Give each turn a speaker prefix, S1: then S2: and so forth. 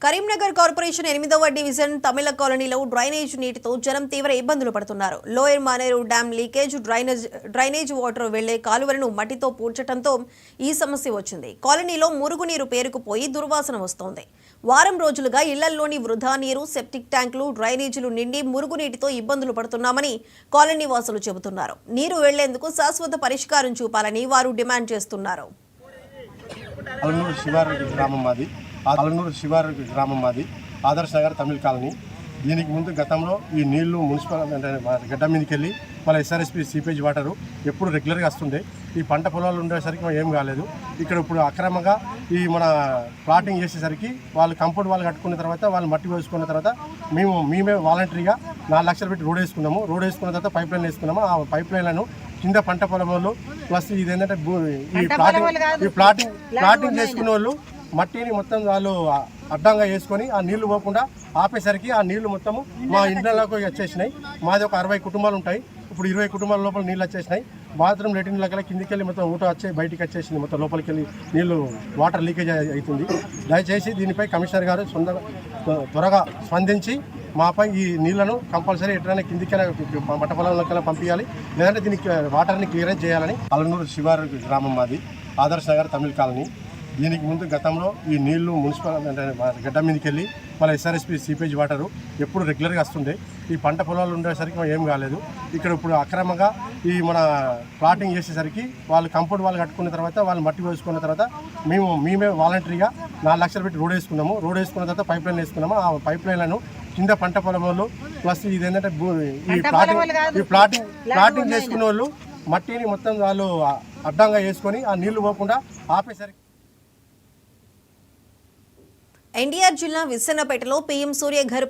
S1: Karimnagar corporation 8వ division తమిళ కాలనీలో drainage నీటితో జనం తీవ్ర ఇబ్బందులు పడుతున్నారు. Lower Maneru dam leakage, drainage water వెళ్లే కాలువలను మట్టితో పూడ్చడంతో ఈ సమస్య వచ్చింది. కాలనీలో మురుగునీరు పేరుకుపోయి దుర్వాసన వస్తోంది. వారం రోజులుగా ఇళ్లలోని వృధా నీరు, సెప్టిక్ ట్యాంకులు, డ్రైనేజీలు నిండి మురుగునీటితో ఇబ్బందులు పడుతున్నామని కాలనీ వాసులు చెబుతున్నారు. నీరు వెళ్లేందుకు శాశ్వత పరిష్కారం చూపాలని వారు డిమాండ్ చేస్తున్నారు.
S2: అలనూరు శివారు గ్రామం మాది. ఆదర్శ్ నగర్ తమిళ కాలనీ. దీనికి ముందు గతంలో ఈ నీళ్లు మున్సిపల్ గడ్డ మీదకి వెళ్ళి మళ్ళీ ఎస్ఆర్ఎస్పీ సీపేజ్ వాటరు ఎప్పుడు రెగ్యులర్గా వస్తుండే. ఈ పంట పొలాలు ఉండేసరికి ఏం కాలేదు. ఇక్కడ ఇప్పుడు అక్రమంగా ఈ మన ప్లాటింగ్ చేసేసరికి వాళ్ళు కంపౌండ్ వాళ్ళు కట్టుకున్న తర్వాత వాళ్ళు మట్టి వేసుకున్న తర్వాత మేమే వాలంటరీగా 4 లక్షలు పెట్టి రోడ్ వేసుకున్నాము. రోడ్ వేసుకున్న తర్వాత పైప్ లైన్ వేసుకున్నాము. ఆ పైప్ లైన్లను కింద పంట పొలం వాళ్ళు ప్లస్ ఇది ఏంటంటే ఈ ప్లాటింగ్ చేసుకునే వాళ్ళు మట్టిని మొత్తం వాళ్ళు అడ్డంగా వేసుకొని ఆ నీళ్లు పోకుండా ఆపేసరికి ఆ నీళ్లు మొత్తము మా ఇండ్లలోకి వచ్చేసినాయి. మాది ఒక 60 కుటుంబాలు ఉంటాయి. ఇప్పుడు 20 కుటుంబాల లోపల నీళ్ళు వచ్చేసినాయి. బాత్రూమ్ లెటిన్లకి కిందికి వెళ్ళి మొత్తం ఊట వచ్చి బయటికి వచ్చేసింది. మొత్తం లోపలికి వెళ్ళి నీళ్లు వాటర్ లీకేజ్ అవుతుంది. దయచేసి దీనిపై కమిషనర్ గారు త్వరగా స్పందించి మాపై ఈ నీళ్లను కంపల్సరీ ఎట్లయినా కిందికైనా పంట పొలంలోకి పంపించాలి. లేదంటే దీనికి వాటర్ని క్లియరెన్స్ చేయాలని. అలనూరు శివారు గ్రామం మాది. ఆదర్శ్ నగర్ తమిళ కాలనీ. దీనికి ముందు గతంలో ఈ నీళ్లు మున్సిపల్ గడ్డ మీదకి వెళ్ళి మళ్ళీ ఎస్ఆర్ఎస్పీ సీపేజ్ వాటరు ఎప్పుడు రెగ్యులర్గా వస్తుండే. ఈ పంట పొలాలు ఉండేసరికి ఏం కాలేదు. ఇక్కడ ఇప్పుడు అక్రమంగా ఈ మన ప్లాటింగ్ చేసేసరికి వాళ్ళు కంపౌండ్ వాళ్ళు కట్టుకున్న తర్వాత వాళ్ళు మట్టి వేసుకున్న తర్వాత మేమే వాలంటరీగా 4 లక్షలు పెట్టి రోడ్ వేసుకున్నాము. రోడ్ వేసుకున్న తర్వాత పైప్ లైన్ వేసుకున్నాము. ఆ పైప్ లైన్లను కింద పంట పొలం వాళ్ళు ప్లస్ ఇది ఏంటంటే ఈ ప్లాటింగ్ చేసుకునే వాళ్ళు మట్టిని మొత్తం వాళ్ళు అడ్డంగా వేసుకొని ఆ నీళ్లు పోకుండా ఆపేసరికి.
S1: ఎన్టీఆర్ జిల్లా విస్సన్నపేటలో పీఎం సూర్యఘర్